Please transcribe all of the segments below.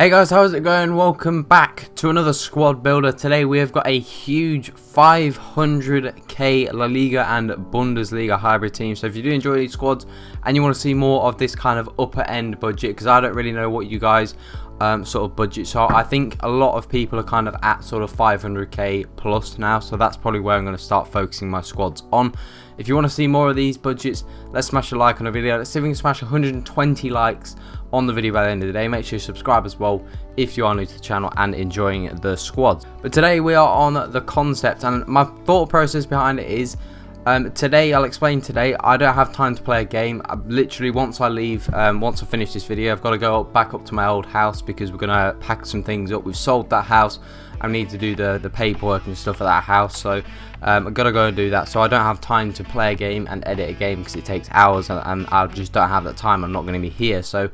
Hey guys, how's it going? Welcome back to another squad builder. Today we have got a huge 500k La Liga and Bundesliga hybrid team. So if you do enjoy these squads and you want to see more of this kind of upper end budget, because I don't really know what you guys sort of budgets are. I think a lot of people are kind of at sort of 500k plus now, so that's probably where I'm going to start focusing my squads on. If you want to see more of these budgets, let's smash a like on the video. Let's see if we can smash 120 likes on the video by the end of the day. Make sure you subscribe as well if you are new to the channel and enjoying the squads. But today we are on the concept, and my thought process behind it is today, I'll explain today, I don't have time to play a game. Literally, once I leave, once I finish this video, I've got to go back up to my old house because we're going to pack some things up. We've sold that house. I need to do the paperwork and stuff at that house, so I've got to go and do that. So I don't have time to play a game and edit a game because it takes hours, and I just don't have that time. I'm not going to be here. So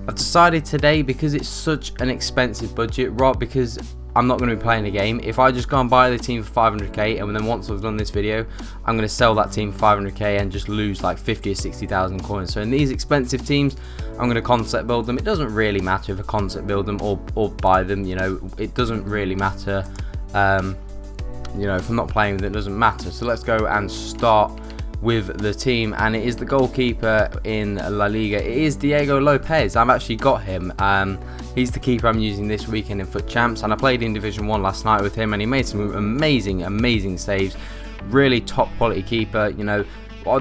I've decided today, because it's such an expensive budget, right, because I'm not going to be playing a game. If I just go and buy the team for 500k, and then once I've done this video, I'm going to sell that team for 500k and just lose like 50 or 60,000 coins. So in these expensive teams, I'm going to concept build them. It doesn't really matter if I concept build them or buy them. You know, it doesn't really matter. You know, if I'm not playing with it, it doesn't matter. So let's go and start with the team, and it is the goalkeeper in La Liga. It is Diego Lopez. I've actually got him. He's the keeper I'm using this weekend in Foot Champs, and I played in Division 1 last night with him, and he made some amazing saves. Really top quality keeper. You know,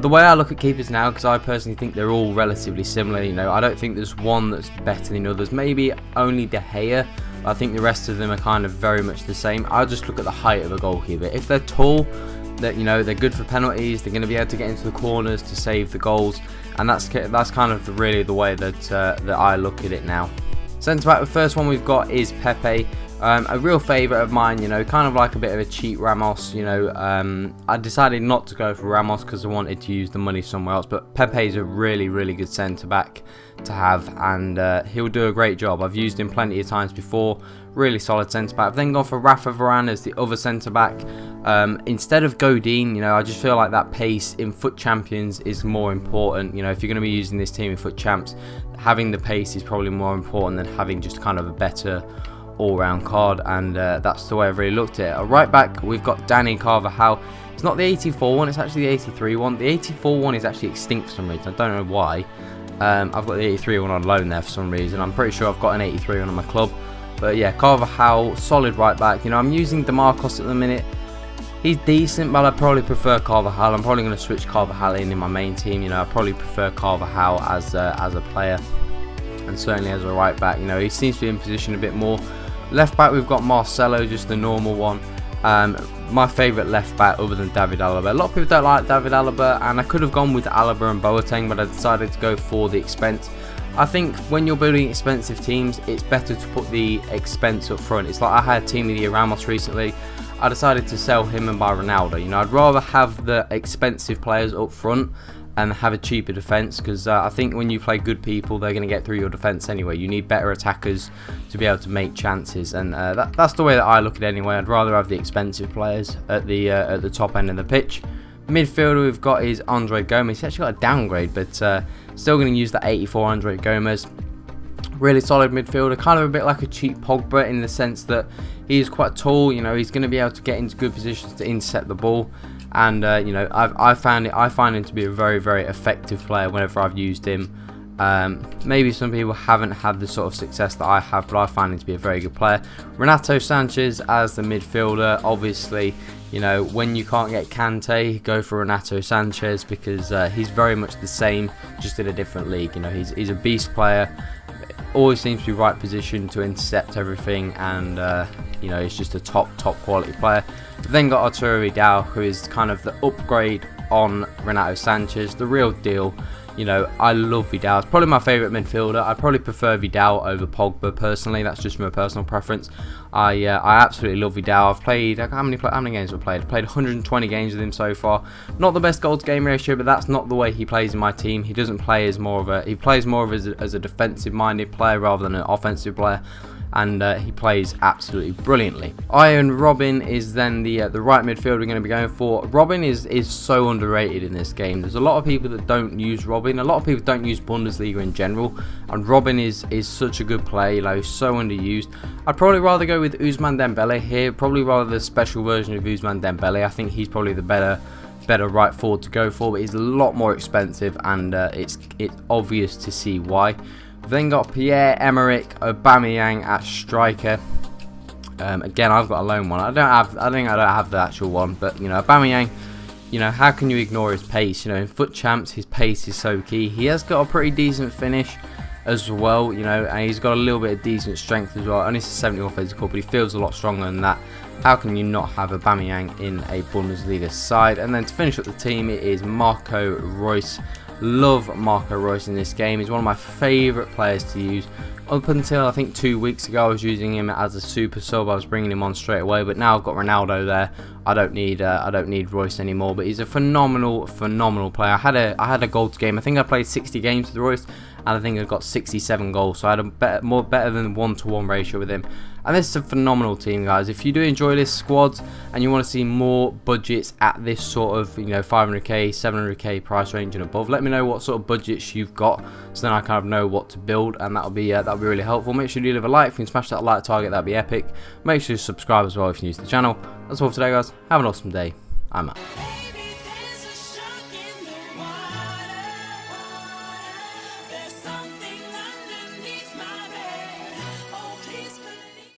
the way I look at keepers now, because I personally think they're all relatively similar. You know, I don't think there's one that's better than others. Maybe only De Gea. I think the rest of them are kind of very much the same. I just look at the height of a goalkeeper. If they're tall, that, you know, they're good for penalties, they're going to be able to get into the corners to save the goals, and that's kind of really the way that I look at it now. Centre back, the first one we've got is Pepe, a real favourite of mine. You know, kind of like a bit of a cheap Ramos. You know, I decided not to go for Ramos because I wanted to use the money somewhere else, but Pepe is a really good centre back to have, and he'll do a great job. I've used him plenty of times before. Really solid centre back. I've then gone for Rafa Varane as the other centre back instead of Godin. You know, I just feel like that pace in Foot Champions is more important. You know, if you're going to be using this team in Foot Champs, having the pace is probably more important than having just kind of a better all-round card, and that's the way I've really looked at it. Right back, we've got Danny Carvajal. It's not the 84 one, it's actually the 83 one. The 84 one is actually extinct for some reason. I don't know why. I've got the 83 one on loan there for some reason. I'm pretty sure I've got an 83 one on my club. But yeah, Carvajal, solid right back. You know, I'm using DeMarcos at the minute. He's decent, but I probably prefer Carvajal. I'm probably going to switch Carvajal in my main team. You know, I probably prefer Carvajal as a player, and certainly as a right back. You know, he seems to be in position a bit more. Left back, we've got Marcelo, just the normal one. My favourite left back other than David Alaba. A lot of people don't like David Alaba, and I could have gone with Alaba and Boateng, but I decided to go for the expense. I think when you're building expensive teams, it's better to put the expense up front. It's like I had Team of the Year Ramos recently. I decided to sell him and buy Ronaldo. You know, I'd rather have the expensive players up front and have a cheaper defence, because I think when you play good people, they're going to get through your defence anyway. You need better attackers to be able to make chances, and that's the way that I look at it anyway. I'd rather have the expensive players at the top end of the pitch. Midfielder we've got is Andre Gomez. He's actually got a downgrade, but still going to use that 84 Andre Gomez. Really solid midfielder, kind of a bit like a cheap Pogba in the sense that he's quite tall. You know, he's going to be able to get into good positions to intercept the ball, and you know, I find him to be a very effective player whenever I've used him. Maybe some people haven't had the sort of success that I have, but I find him to be a very good player. Renato Sanchez as the midfielder. Obviously, you know, when you can't get Kante, go for Renato Sanchez, because he's very much the same, just in a different league. You know, he's a beast player. Always seems to be right position to intercept everything, and you know, he's just a top quality player. We've then got Arturo Vidal, who is kind of the upgrade on Renato Sanchez, the real deal. You know, I love Vidal. It's probably my favourite midfielder. I probably prefer Vidal over Pogba personally. That's just my personal preference. I absolutely love Vidal. I've played, how many games have I played? I've played 120 games with him so far. Not the best goal to game ratio, but that's not the way he plays in my team. He doesn't play as he plays more of as a defensive minded player rather than an offensive player. And he plays absolutely brilliantly. Iron Robin is then the right midfielder we're going to be going for. Robin is so underrated in this game. There's a lot of people that don't use Robin. Robin. A lot of people don't use Bundesliga in general, and Robin is such a good player, you know, so underused. I'd probably rather go with Ousmane Dembele here, probably rather the special version of Ousmane Dembele. I think he's probably the better right forward to go for, but he's a lot more expensive, and it's obvious to see why. We've then got Pierre-Emerick Aubameyang at striker. Again, I've got a loan one. I think I don't have the actual one, but you know, Aubameyang, you know, how can you ignore his pace? You know, in FUT Champs, his pace is so key. He has got a pretty decent finish as well, you know, and he's got a little bit of decent strength as well. Only 71 physical, but he feels a lot stronger than that. How can you not have Aubameyang in a Bundesliga side? And then to finish up the team, it is Marco Reus. Love Marco Reus in this game. He's one of my favourite players to use. Up until I think 2 weeks ago, I was using him as a super sub. I was bringing him on straight away, but now I've got Ronaldo there. I don't need Reus anymore. But he's a phenomenal player. I had a gold game. I think I played 60 games with Reus, and I think I got 67 goals. So I had a better than 1-to-1 ratio with him. And this is a phenomenal team, guys. If you do enjoy this squad and you want to see more budgets at this sort of, you know, 500k, 700k price range and above, let me know what sort of budgets you've got, so then I kind of know what to build, and that'll be really helpful. Make sure you leave a like. If you can smash that like target, that'd be epic. Make sure you subscribe as well if you're new to the channel. That's all for today, guys. Have an awesome day. I'm out.